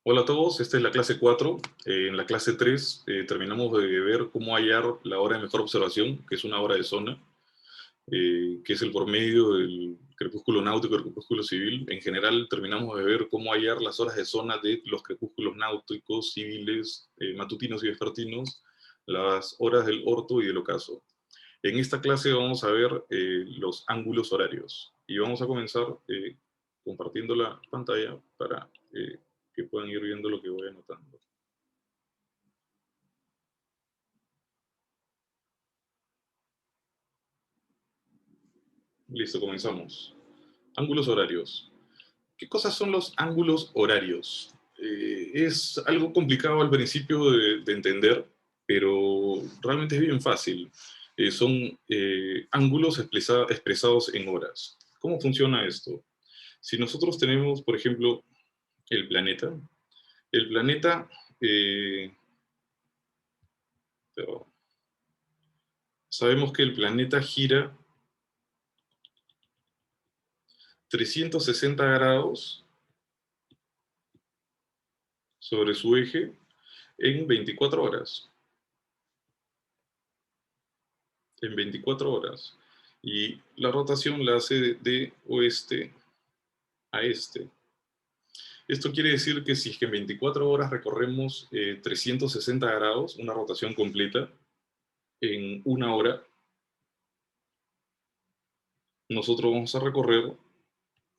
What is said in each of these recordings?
Hola a todos, esta es la clase 4. En la clase 3 terminamos de ver cómo hallar la hora de mejor observación, que es una hora de zona, que es el promedio del crepúsculo náutico y el crepúsculo civil. En general terminamos de ver cómo hallar las horas de zona de los crepúsculos náuticos, civiles, matutinos y vespertinos, las horas del orto y del ocaso. En esta clase vamos a ver los ángulos horarios y vamos a comenzar compartiendo la pantalla para que puedan ir viendo lo que voy anotando. Listo, comenzamos. Ángulos horarios. ¿Qué cosas son los ángulos horarios? Es algo complicado al principio de entender, pero realmente es bien fácil. Son ángulos expresados en horas. ¿Cómo funciona esto? Si nosotros tenemos, por ejemplo, el planeta, el planeta, eh, pero sabemos que el planeta gira 360 grados sobre su eje en 24 horas. En 24 horas. Y la rotación la hace de oeste a este. Esto quiere decir que si es que en 24 horas recorremos 360 grados, una rotación completa, en una hora, nosotros vamos a recorrer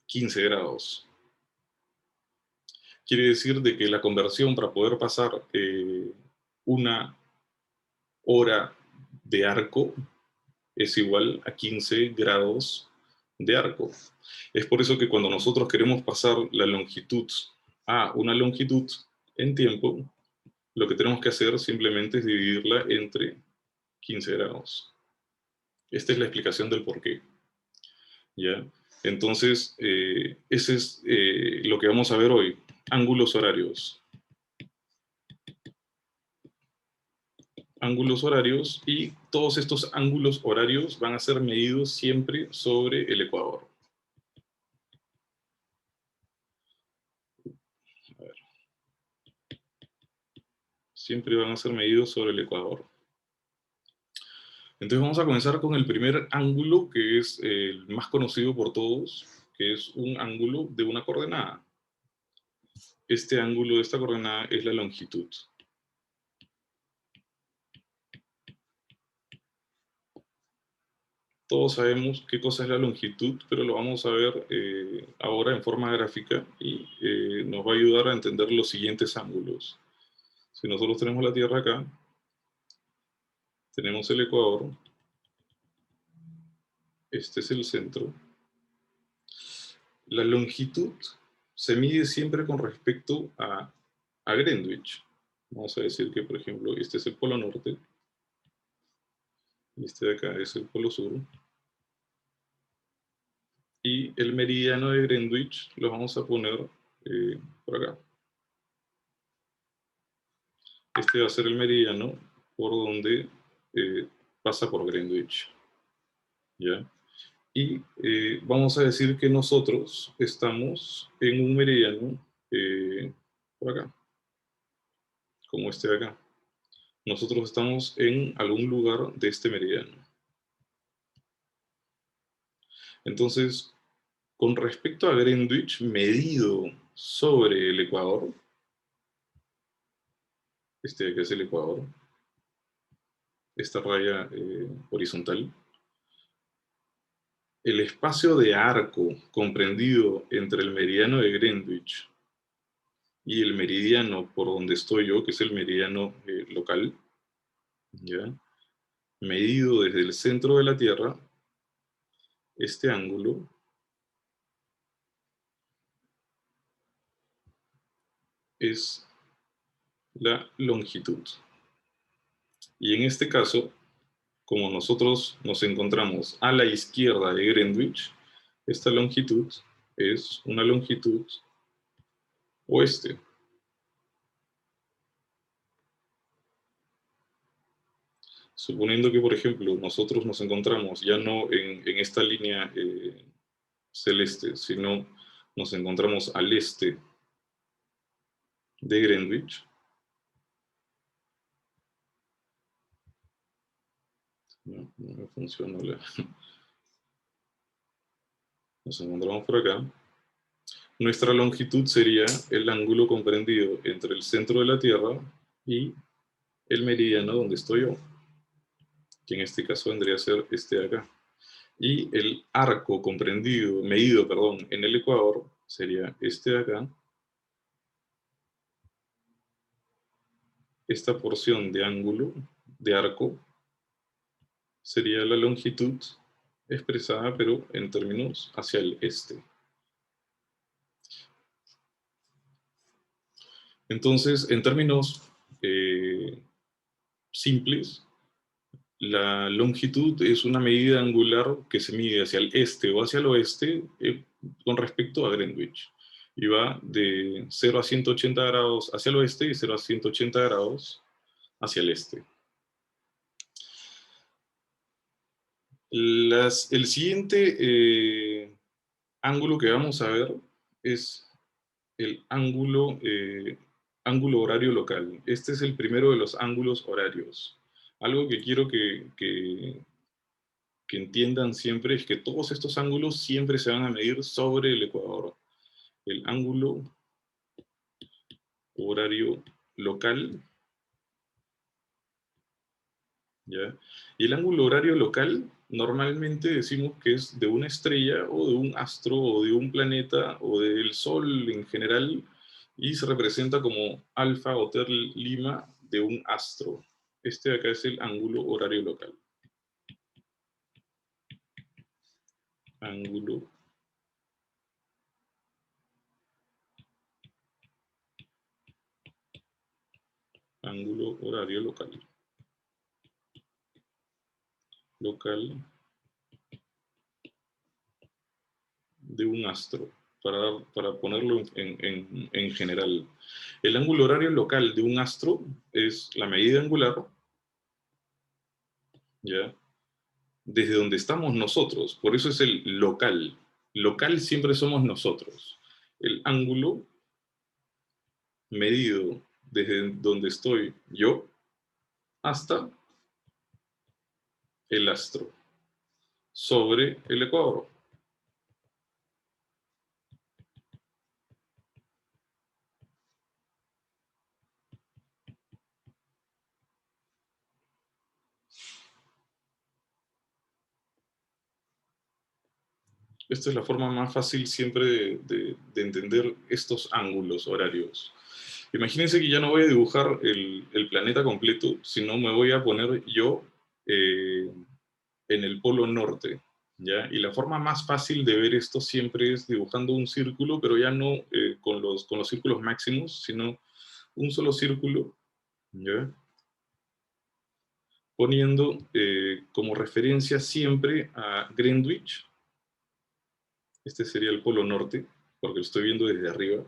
15 grados. Quiere decir de que la conversión para poder pasar una hora de arco es igual a 15 grados de arco. Es por eso que cuando nosotros queremos pasar la longitud a una longitud en tiempo, lo que tenemos que hacer simplemente es dividirla entre 15 grados. Esta es la explicación del por qué. ¿Ya? Entonces, ese es lo que vamos a ver hoy. Ángulos horarios. Ángulos horarios, y todos estos ángulos horarios van a ser medidos siempre sobre el ecuador. A ver. Siempre van a ser medidos sobre el ecuador. Entonces vamos a comenzar con el primer ángulo, que es el más conocido por todos, que es un ángulo de una coordenada. Este ángulo de esta coordenada es la longitud. Todos sabemos qué cosa es la longitud, pero lo vamos a ver ahora en forma gráfica y nos va a ayudar a entender los siguientes ángulos. Si nosotros tenemos la Tierra acá, tenemos el ecuador, este es el centro. La longitud se mide siempre con respecto a Greenwich. Vamos a decir que, por ejemplo, este es el polo norte, y este de acá es el polo sur, y el meridiano de Greenwich lo vamos a poner por acá. Este va a ser el meridiano por donde pasa por Greenwich. ¿Ya? Y vamos a decir que nosotros estamos en un meridiano por acá, como este de acá. Nosotros estamos en algún lugar de este meridiano. Entonces, con respecto a Greenwich, medido sobre el ecuador, este de acá es el ecuador, esta raya horizontal, el espacio de arco comprendido entre el meridiano de Greenwich y el meridiano por donde estoy yo, que es el meridiano local, ¿ya? Medido desde el centro de la Tierra, este ángulo es la longitud. Y en este caso, como nosotros nos encontramos a la izquierda de Greenwich, esta longitud es una longitud oeste. Suponiendo que, por ejemplo, nosotros nos encontramos ya no en esta línea celeste, sino nos encontramos al este de Greenwich. No, no me funciona. Nos encontramos por acá. Nuestra longitud sería el ángulo comprendido entre el centro de la Tierra y el meridiano donde estoy yo, que en este caso vendría a ser este de acá. Y el arco comprendido, medido, perdón, en el ecuador sería este de acá. Esta porción de ángulo, de arco, sería la longitud expresada, pero en términos hacia el este. Entonces, en términos simples, la longitud es una medida angular que se mide hacia el este o hacia el oeste con respecto a Greenwich. Y va de 0 a 180 grados hacia el oeste y 0 a 180 grados hacia el este. El siguiente ángulo que vamos a ver es el ángulo horario local. Este es el primero de los ángulos horarios. Algo que quiero que entiendan siempre es que todos estos ángulos siempre se van a medir sobre el ecuador. El ángulo horario local, ¿ya? Y el ángulo horario local normalmente decimos que es de una estrella o de un astro o de un planeta o del Sol en general y se representa como alfa Hotel Lima de un astro. Este de acá es el ángulo horario local. Ángulo horario local. Local de un astro, para ponerlo en general. El ángulo horario local de un astro es la medida angular, ¿ya? Desde donde estamos nosotros, por eso es el local. Local siempre somos nosotros. El ángulo medido desde donde estoy yo hasta el astro sobre el ecuador. Esta es la forma más fácil siempre de entender estos ángulos horarios. Imagínense que ya no voy a dibujar el planeta completo, sino me voy a poner yo en el polo norte, ¿ya? Y la forma más fácil de ver esto siempre es dibujando un círculo, pero ya no con los círculos máximos, sino un solo círculo, ¿ya? Poniendo como referencia siempre a Greenwich. Este sería el polo norte, porque lo estoy viendo desde arriba.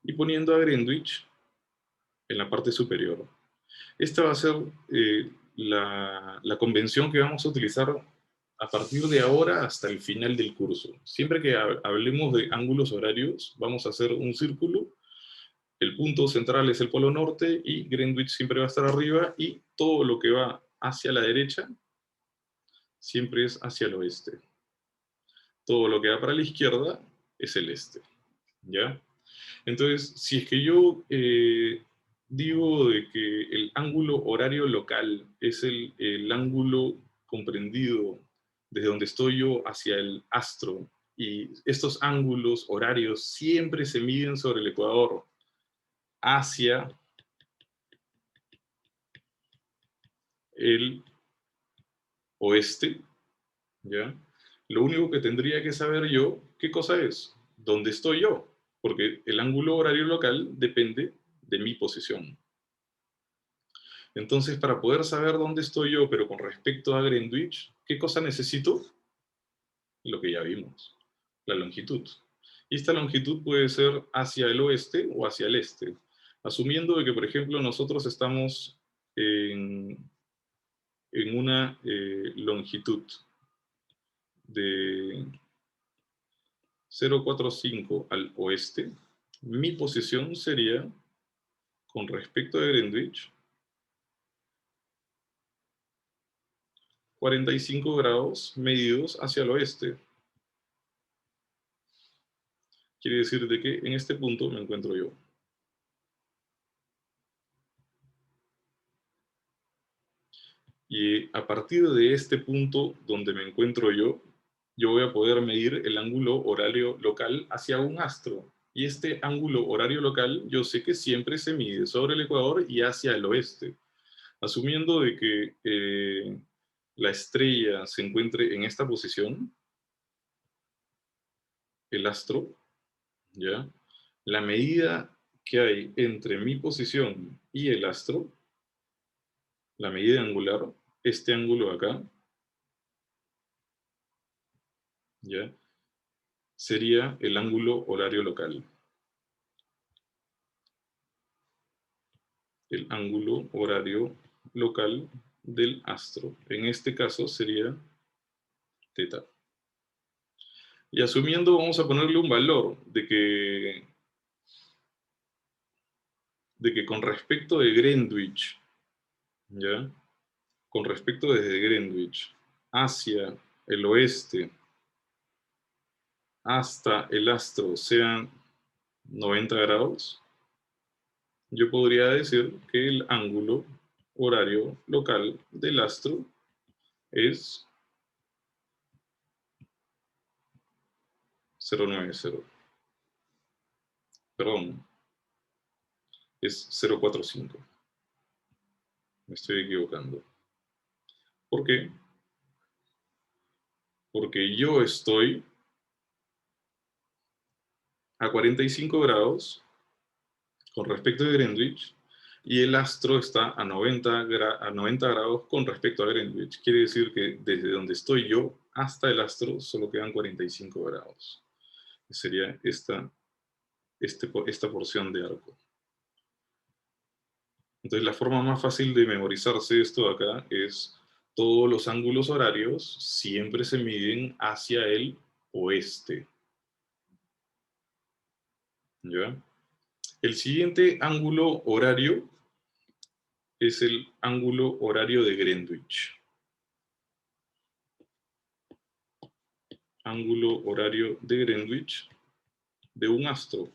Y poniendo a Greenwich en la parte superior. Esta va a ser la convención que vamos a utilizar a partir de ahora hasta el final del curso. Siempre que hablemos de ángulos horarios, vamos a hacer un círculo. El punto central es el polo norte y Greenwich siempre va a estar arriba y todo lo que va hacia la derecha siempre es hacia el oeste. Todo lo que va para la izquierda es el este, ¿ya? Entonces, si es que yo digo de que el ángulo horario local es el ángulo comprendido desde donde estoy yo hacia el astro, y estos ángulos horarios siempre se miden sobre el ecuador hacia el oeste, ¿ya? Lo único que tendría que saber yo, ¿qué cosa es? ¿Dónde estoy yo? Porque el ángulo horario local depende de mi posición. Entonces, para poder saber dónde estoy yo, pero con respecto a Greenwich, ¿qué cosa necesito? Lo que ya vimos, la longitud. Y esta longitud puede ser hacia el oeste o hacia el este, asumiendo de que, por ejemplo, nosotros estamos en una longitud de 045 al oeste, mi posición sería, con respecto a Greenwich, 45 grados medidos hacia el oeste. Quiere decir de que en este punto me encuentro yo. Y a partir de este punto donde me encuentro yo voy a poder medir el ángulo horario local hacia un astro. Y este ángulo horario local yo sé que siempre se mide sobre el ecuador y hacia el oeste. Asumiendo de que la estrella se encuentre en esta posición, el astro, ¿ya? La medida que hay entre mi posición y el astro, la medida angular, este ángulo acá, ¿ya? Sería el ángulo horario local. El ángulo horario local del astro. En este caso sería θ. Y asumiendo, vamos a ponerle un valor de que con respecto de Greenwich, ¿ya? Con respecto desde Greenwich hacia el oeste hasta el astro sean 90 grados, yo podría decir que el ángulo horario local del astro es 090. Perdón, es 045. Me estoy equivocando. ¿Por qué? Porque yo estoy a 45 grados con respecto a Greenwich y el astro está a 90 grados con respecto a Greenwich. Quiere decir que desde donde estoy yo hasta el astro solo quedan 45 grados. Sería esta porción de arco. Entonces la forma más fácil de memorizarse esto de acá es todos los ángulos horarios siempre se miden hacia el oeste. ¿Ya? El siguiente ángulo horario es el ángulo horario de Greenwich. Ángulo horario de Greenwich de un astro.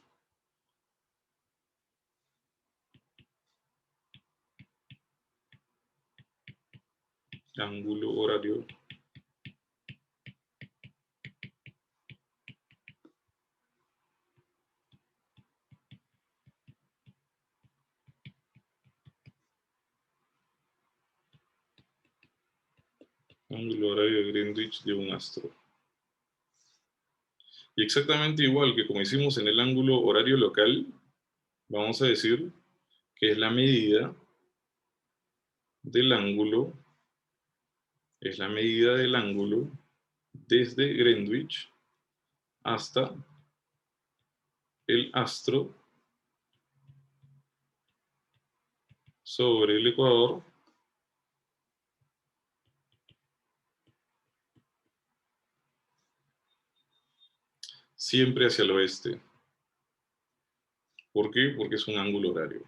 Ángulo horario de Greenwich de un astro. Y exactamente igual que como hicimos en el ángulo horario local, vamos a decir que es la medida del ángulo, desde Greenwich hasta el astro sobre el ecuador siempre hacia el oeste. ¿Por qué? Porque es un ángulo horario.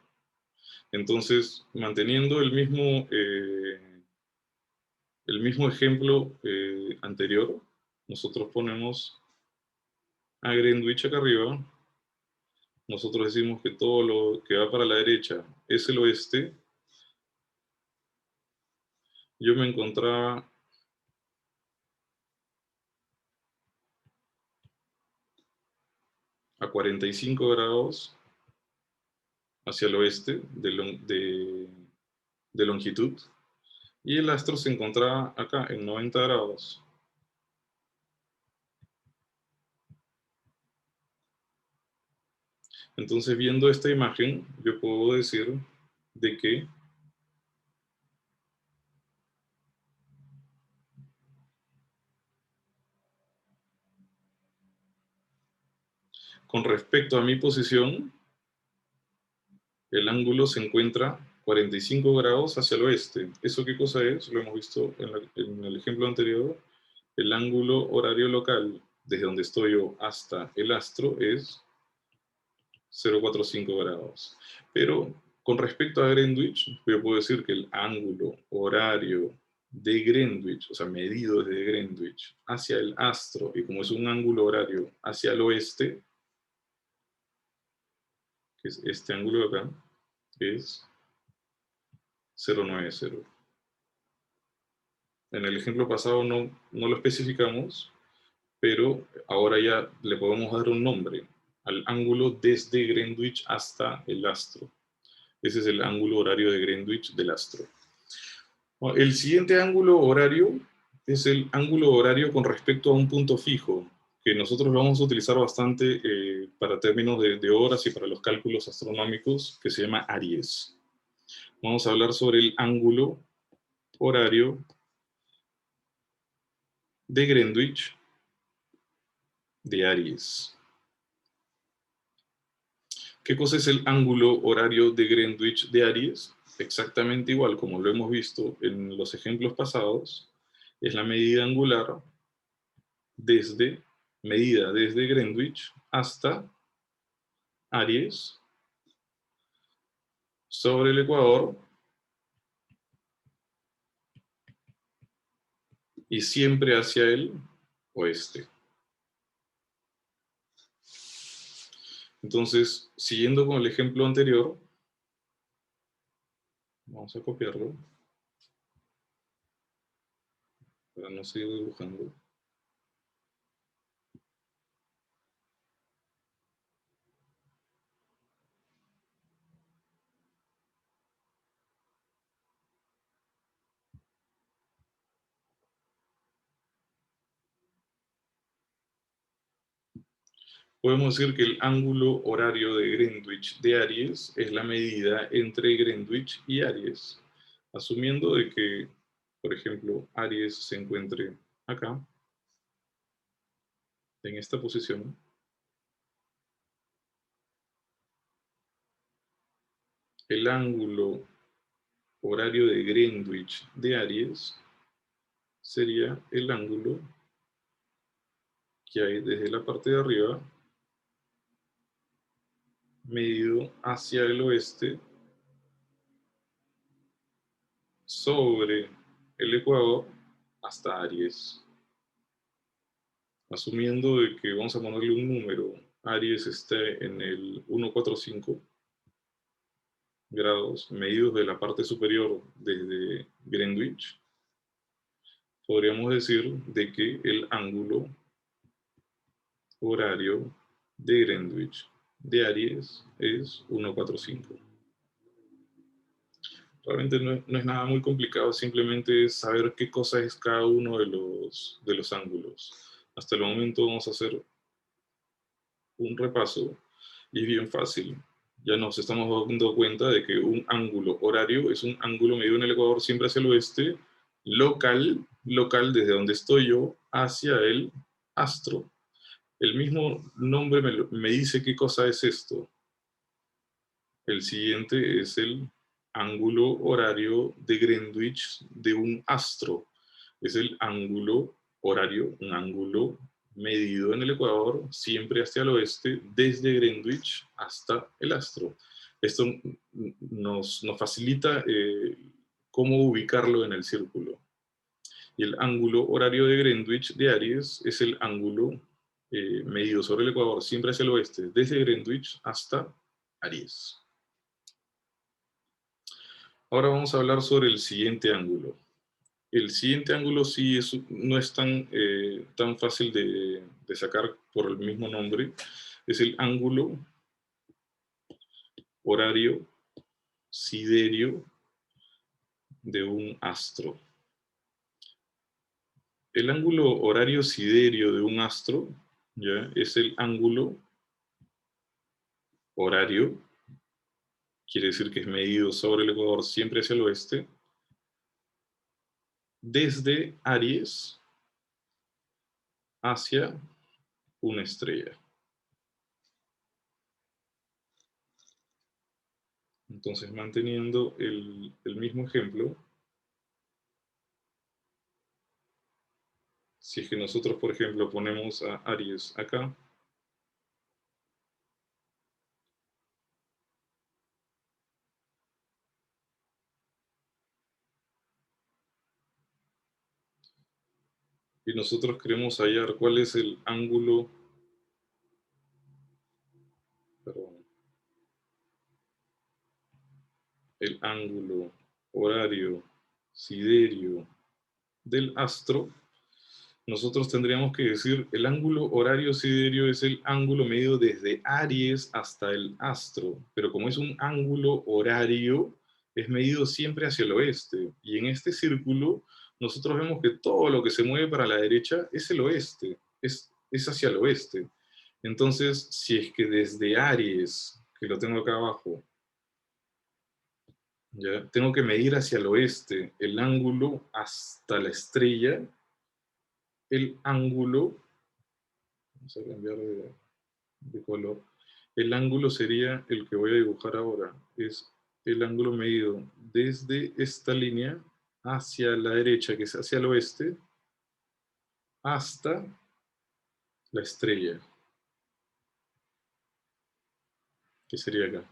Entonces, manteniendo el mismo ejemplo anterior, nosotros ponemos a Greenwich acá arriba, nosotros decimos que todo lo que va para la derecha es el oeste. Yo me encontraba a 45 grados hacia el oeste de longitud, y el astro se encontraba acá en 90 grados. Entonces, viendo esta imagen, yo puedo decir de que con respecto a mi posición, el ángulo se encuentra 45 grados hacia el oeste. ¿Eso qué cosa es? Lo hemos visto en el ejemplo anterior. El ángulo horario local desde donde estoy yo hasta el astro es 0,45 grados. Pero con respecto a Greenwich, yo puedo decir que el ángulo horario de Greenwich, o sea, medido desde Greenwich hacia el astro, y como es un ángulo horario hacia el oeste, que es este ángulo de acá, es 0,90. En el ejemplo pasado no lo especificamos, pero ahora ya le podemos dar un nombre al ángulo desde Greenwich hasta el astro. Ese es el ángulo horario de Greenwich del astro. El siguiente ángulo horario es el ángulo horario con respecto a un punto fijo, que nosotros lo vamos a utilizar bastante para términos de horas y para los cálculos astronómicos, que se llama Aries. Vamos a hablar sobre el ángulo horario de Greenwich de Aries. ¿Qué cosa es el ángulo horario de Greenwich de Aries? Exactamente igual como lo hemos visto en los ejemplos pasados, es la medida angular medida desde Greenwich hasta Aries sobre el ecuador y siempre hacia el oeste. Entonces, siguiendo con el ejemplo anterior, vamos a copiarlo para no seguir dibujando. Podemos decir que el ángulo horario de Greenwich de Aries es la medida entre Greenwich y Aries, asumiendo de que, por ejemplo, Aries se encuentre acá, en esta posición. El ángulo horario de Greenwich de Aries sería el ángulo que hay desde la parte de arriba medido hacia el oeste sobre el ecuador hasta Aries. Asumiendo de que vamos a ponerle un número, Aries esté en el 145 grados medidos de la parte superior desde Greenwich, podríamos decir de que el ángulo horario de Greenwich de Aries es 145. Realmente no es nada muy complicado, simplemente es saber qué cosa es cada uno de los ángulos. Hasta el momento vamos a hacer un repaso y es bien fácil. Ya nos estamos dando cuenta de que un ángulo horario es un ángulo medido en el ecuador siempre hacia el oeste, local desde donde estoy yo hacia el astro. El mismo nombre me dice qué cosa es esto. El siguiente es el ángulo horario de Greenwich de un astro. Es el ángulo horario, un ángulo medido en el ecuador, siempre hacia el oeste, desde Greenwich hasta el astro. Esto nos facilita cómo ubicarlo en el círculo. Y el ángulo horario de Greenwich de Aries es el ángulo medido sobre el ecuador, siempre hacia el oeste, desde Greenwich hasta Aries. Ahora vamos a hablar sobre el siguiente ángulo. El siguiente ángulo sí no es tan fácil de sacar por el mismo nombre. Es el ángulo horario siderio de un astro. El ángulo horario siderio de un astro, ¿ya?, es el ángulo horario, quiere decir que es medido sobre el ecuador siempre hacia el oeste, desde Aries hacia una estrella. Entonces, manteniendo el mismo ejemplo, Si es que nosotros, por ejemplo, ponemos a Aries acá, y nosotros queremos hallar cuál es el ángulo, perdón, el ángulo horario siderio del astro, nosotros tendríamos que decir el ángulo horario siderio es el ángulo medido desde Aries hasta el astro, pero como es un ángulo horario, es medido siempre hacia el oeste. Y en este círculo, nosotros vemos que todo lo que se mueve para la derecha es el oeste, es hacia el oeste. Entonces, si es que desde Aries, que lo tengo acá abajo, ya tengo que medir hacia el oeste el ángulo hasta la estrella, el ángulo, vamos a cambiar de color, el ángulo sería el que voy a dibujar ahora, es el ángulo medido desde esta línea hacia la derecha, que es hacia el oeste, hasta la estrella, que sería acá.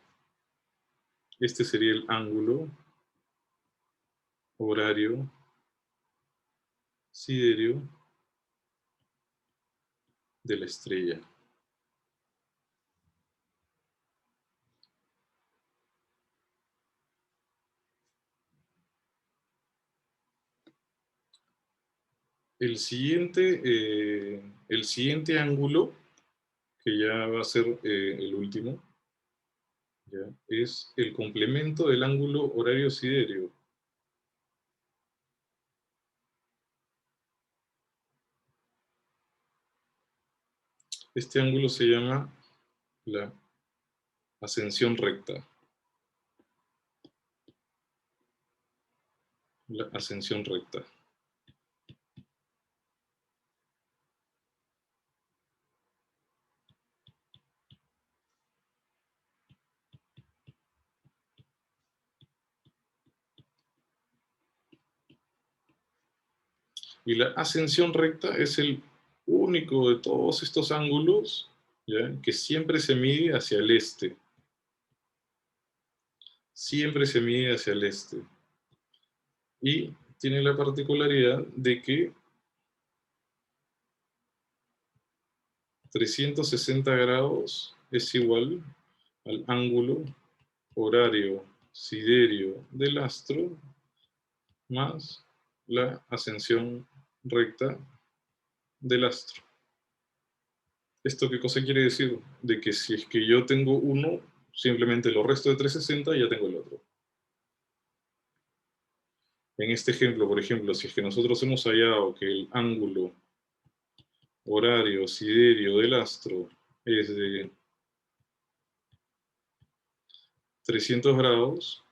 Este sería el ángulo horario siderio de la estrella. El siguiente ángulo, que ya va a ser el último, ¿ya? Es el complemento del ángulo horario siderio. Este ángulo se llama la ascensión recta. La ascensión recta. Y la ascensión recta es el único de todos estos ángulos, ¿ya?, que siempre se mide hacia el este. Siempre se mide hacia el este. Y tiene la particularidad de que 360 grados es igual al ángulo horario siderio del astro más la ascensión recta del astro. ¿Esto qué cosa quiere decir? De que si es que yo tengo uno, simplemente lo resto de 360 y ya tengo el otro. En este ejemplo, por ejemplo, si es que nosotros hemos hallado que el ángulo horario siderio del astro es de 300 grados,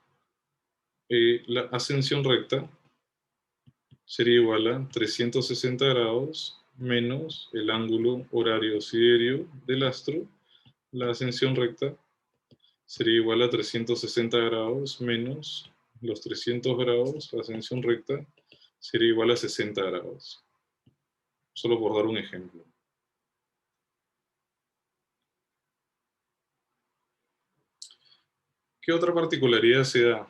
la ascensión recta sería igual a 360 grados menos el ángulo horario siderio del astro. La ascensión recta sería igual a 360 grados menos los 300 grados, la ascensión recta sería igual a 60 grados. Solo por dar un ejemplo. ¿Qué otra particularidad se da?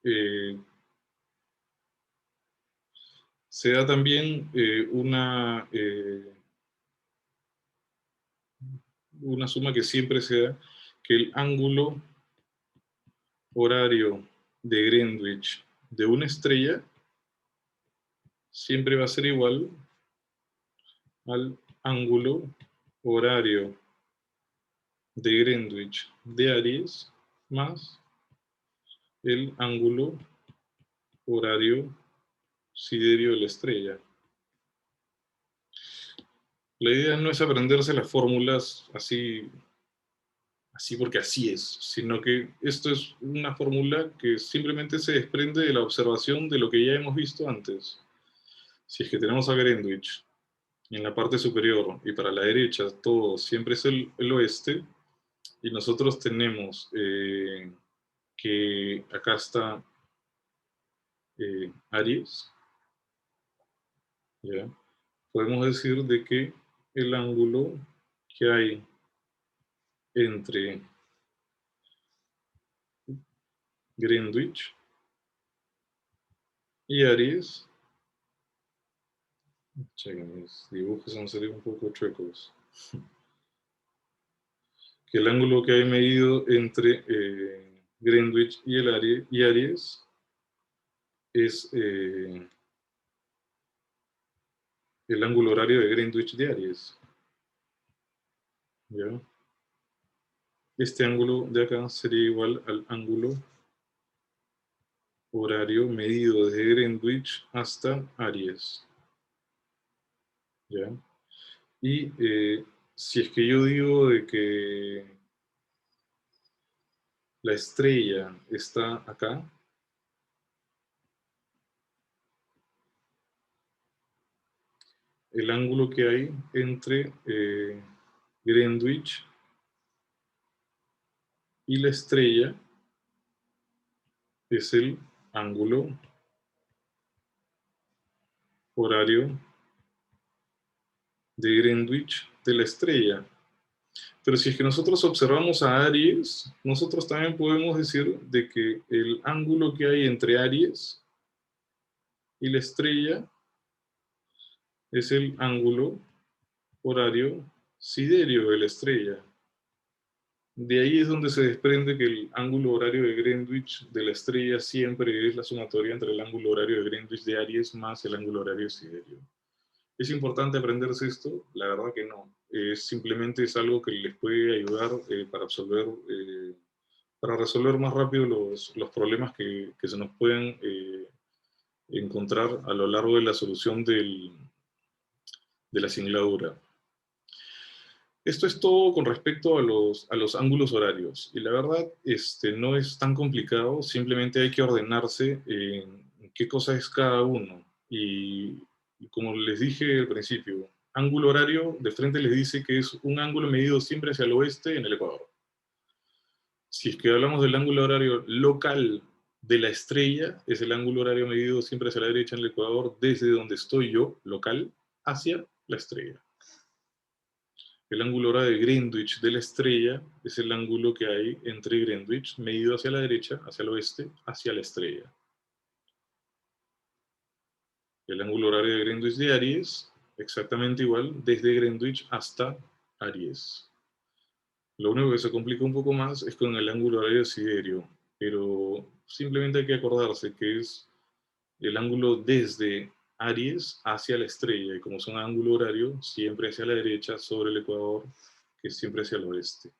Eh, Se da también una suma que siempre se da, que el ángulo horario de Greenwich de una estrella siempre va a ser igual al ángulo horario de Greenwich de Aries más el ángulo horario siderio de la estrella. La idea no es aprenderse las fórmulas así porque así es, sino que esto es una fórmula que simplemente se desprende de la observación de lo que ya hemos visto antes. Si es que tenemos a Greenwich en la parte superior y para la derecha todo siempre es el oeste, y nosotros tenemos que acá está Aries, ¿ya? Podemos decir de que el ángulo que hay entre Greenwich y Aries, chequen, mis dibujos han salido un poco chuecos, que el ángulo que hay medido entre Greenwich y, y Aries es el ángulo horario de Greenwich de Aries, ¿ya? Este ángulo de acá sería igual al ángulo horario medido desde Greenwich hasta Aries, ¿ya? Y si es que yo digo de que la estrella está acá, el ángulo que hay entre Greenwich y la estrella es el ángulo horario de Greenwich de la estrella. Pero si es que nosotros observamos a Aries, nosotros también podemos decir de que el ángulo que hay entre Aries y la estrella es el ángulo horario siderio de la estrella. De ahí es donde se desprende que el ángulo horario de Greenwich de la estrella siempre es la sumatoria entre el ángulo horario de Greenwich de Aries más el ángulo horario siderio. ¿Es importante aprenderse esto? La verdad que no. Simplemente es algo que les puede ayudar para resolver más rápido los problemas que se nos pueden encontrar a lo largo de la solución de la singladura. Esto es todo con respecto a los ángulos horarios. Y la verdad, no es tan complicado, simplemente hay que ordenarse en qué cosa es cada uno. Y como les dije al principio, ángulo horario, de frente les dice que es un ángulo medido siempre hacia el oeste en el Ecuador. Si es que hablamos del ángulo horario local de la estrella, es el ángulo horario medido siempre hacia la derecha en el Ecuador, desde donde estoy yo, local, hacia la estrella. El ángulo horario de Greenwich de la estrella es el ángulo que hay entre Greenwich, medido hacia la derecha, hacia el oeste, hacia la estrella. El ángulo horario de Greenwich de Aries, exactamente igual, desde Greenwich hasta Aries. Lo único que se complica un poco más es con el ángulo horario siderio, pero simplemente hay que acordarse que es el ángulo desde Aries hacia la estrella, y como es un ángulo horario, siempre hacia la derecha sobre el ecuador, que es siempre hacia el oeste.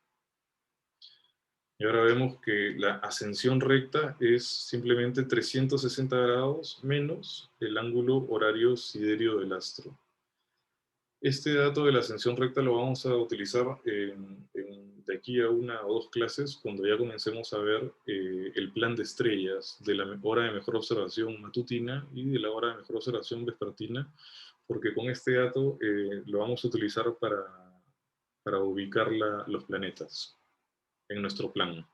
Y ahora vemos que la ascensión recta es simplemente 360 grados menos el ángulo horario siderio del astro. Este dato de la ascensión recta lo vamos a utilizar de aquí a una o dos clases cuando ya comencemos a ver el plan de estrellas de la hora de mejor observación matutina y de la hora de mejor observación vespertina, porque con este dato lo vamos a utilizar para ubicar los planetas en nuestro plan.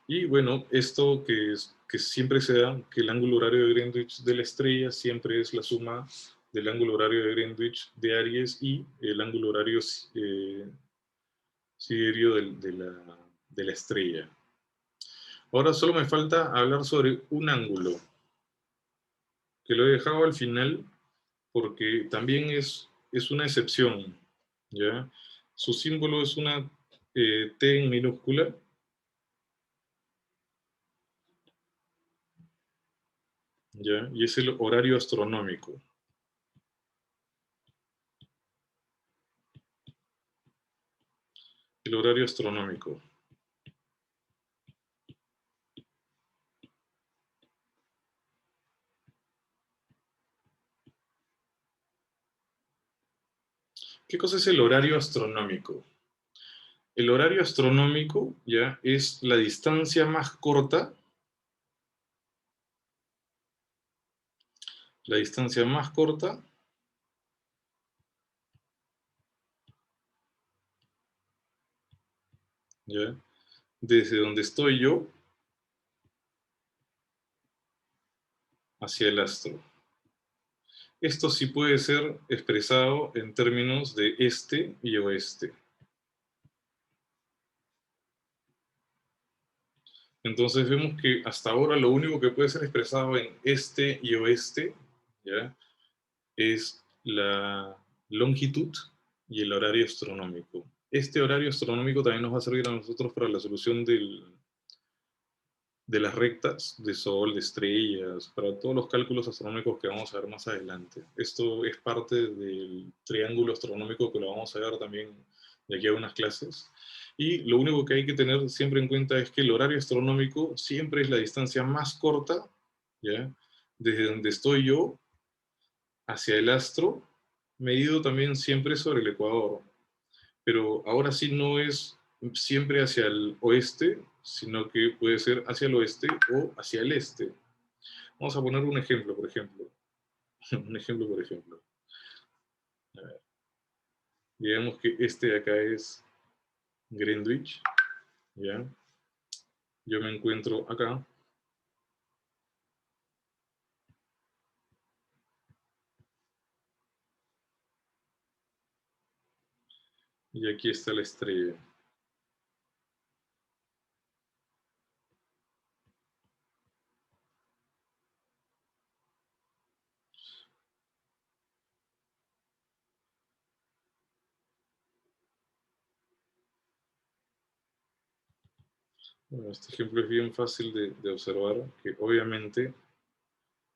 Y bueno, esto que siempre se da, que el ángulo horario de Greenwich de la estrella siempre es la suma del ángulo horario de Greenwich de Aries y el ángulo horario siderio de la estrella. Ahora solo me falta hablar sobre un ángulo, que lo he dejado al final porque también es una excepción, ¿ya? Su símbolo es una T en minúscula, ¿ya? Y es el horario astronómico. El horario astronómico. ¿Qué cosa es el horario astronómico? El horario astronómico ya es la distancia más corta ya desde donde estoy yo hacia el astro. Esto sí puede ser expresado en términos de este y oeste. Entonces vemos que hasta ahora lo único que puede ser expresado en este y oeste, ¿ya?, es la longitud y el horario astronómico. Este horario astronómico también nos va a servir a nosotros para la solución de las rectas de Sol, de estrellas, para todos los cálculos astronómicos que vamos a ver más adelante. Esto es parte del triángulo astronómico que lo vamos a ver también de aquí a unas clases. Y lo único que hay que tener siempre en cuenta es que el horario astronómico siempre es la distancia más corta, ¿ya?, desde donde estoy yo hacia el astro, medido también siempre sobre el ecuador. Pero ahora sí no es siempre hacia el oeste, sino que puede ser hacia el oeste o hacia el este. Vamos a poner un ejemplo, por ejemplo. Un ejemplo, por ejemplo. A ver, digamos que este de acá es Greenwich, ¿ya? Yo me encuentro acá. Y aquí está la estrella. Bueno, este ejemplo es bien fácil de observar, que obviamente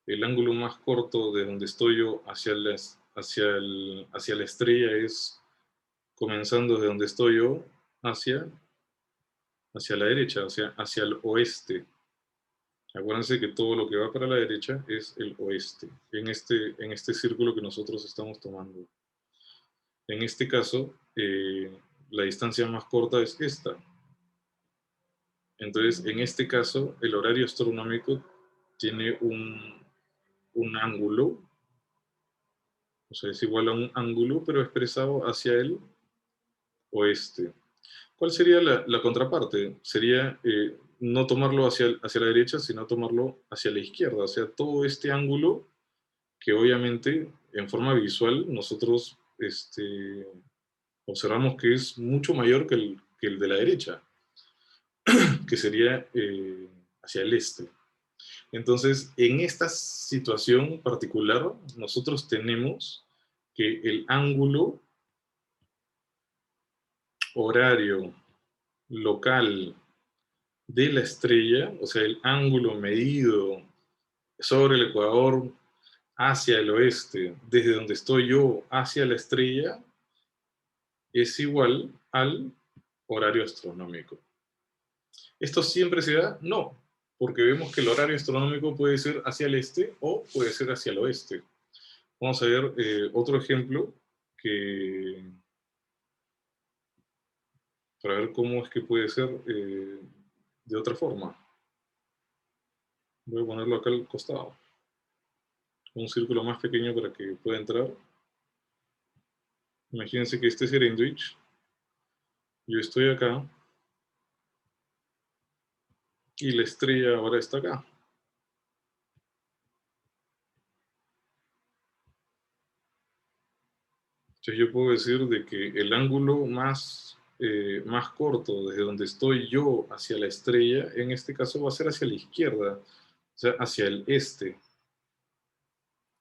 el ángulo más corto de donde estoy yo hacia la estrella es comenzando de donde estoy yo hacia la derecha, o sea, hacia el oeste. Acuérdense que todo lo que va para la derecha es el oeste, en este círculo que nosotros estamos tomando. En este caso, la distancia más corta es esta. Entonces, en este caso, el horario astronómico tiene un ángulo, o sea, es igual a un ángulo, pero expresado hacia el oeste. ¿Cuál sería la contraparte? Sería no tomarlo hacia la derecha, sino tomarlo hacia la izquierda. O sea, todo este ángulo que obviamente en forma visual nosotros observamos que es mucho mayor que el de la derecha, que sería hacia el este. Entonces, en esta situación particular, nosotros tenemos que el ángulo horario local de la estrella, o sea, el ángulo medido sobre el ecuador hacia el oeste, desde donde estoy yo hacia la estrella, es igual al horario astronómico. ¿Esto siempre se da? No, porque vemos que el horario astronómico puede ser hacia el este o puede ser hacia el oeste. Vamos a ver otro ejemplo que, para ver cómo es que puede ser de otra forma. Voy a ponerlo acá al costado. Un círculo más pequeño para que pueda entrar. Imagínense que este es Greenwich. Yo estoy acá. Y la estrella ahora está acá. Entonces yo puedo decir de que el ángulo más corto desde donde estoy yo hacia la estrella, en este caso va a ser hacia la izquierda, o sea, hacia el este.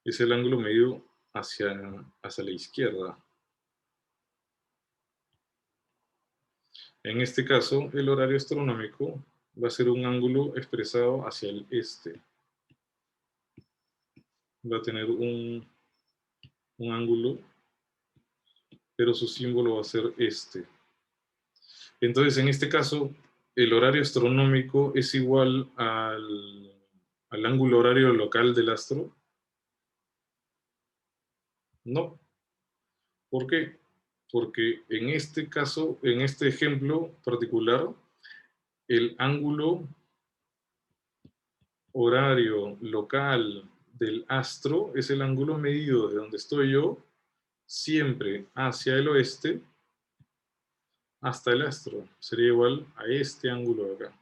Es el ángulo medido hacia la izquierda. En este caso, el horario astronómico va a ser un ángulo expresado hacia el este. Va a tener un ángulo, pero su símbolo va a ser este. Entonces, en este caso, el horario astronómico es igual al ángulo horario local del astro. No. ¿Por qué? Porque en este caso, en este ejemplo particular, el ángulo horario local del astro es el ángulo medido de donde estoy yo, siempre hacia el oeste, hasta el astro. Sería igual a este ángulo de acá.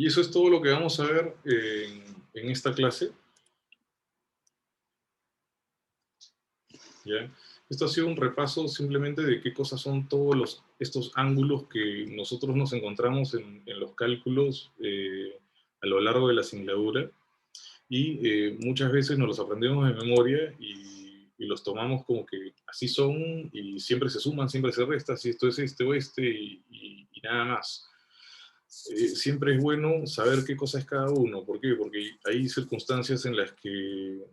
Y eso es todo lo que vamos a ver en esta clase. ¿Ya? Esto ha sido un repaso simplemente de qué cosas son todos estos ángulos que nosotros nos encontramos en los cálculos a lo largo de la singladura. Y muchas veces nos los aprendemos de memoria y los tomamos como que así son y siempre se suman, siempre se restan, si esto es este o este y nada más. Siempre es bueno saber qué cosa es cada uno. ¿Por qué? Porque hay circunstancias en las que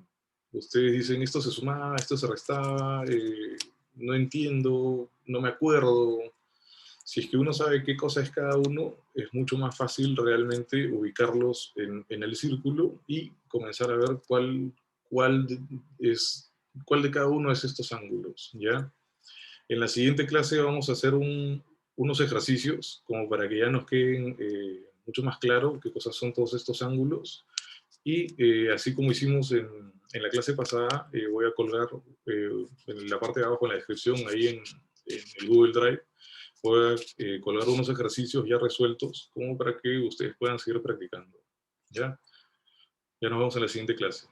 ustedes dicen esto se sumaba, esto se restaba, no entiendo, no me acuerdo. Si es que uno sabe qué cosa es cada uno, es mucho más fácil realmente ubicarlos en el círculo y comenzar a ver cuál, cuál de cada uno es estos ángulos, ¿ya? En la siguiente clase vamos a hacer unos ejercicios como para que ya nos queden mucho más claro qué cosas son todos estos ángulos. Y así como hicimos en la clase pasada, voy a colgar en la parte de abajo en la descripción, ahí en el Google Drive, voy a colgar unos ejercicios ya resueltos como para que ustedes puedan seguir practicando. ¿Ya? Ya nos vemos en la siguiente clase.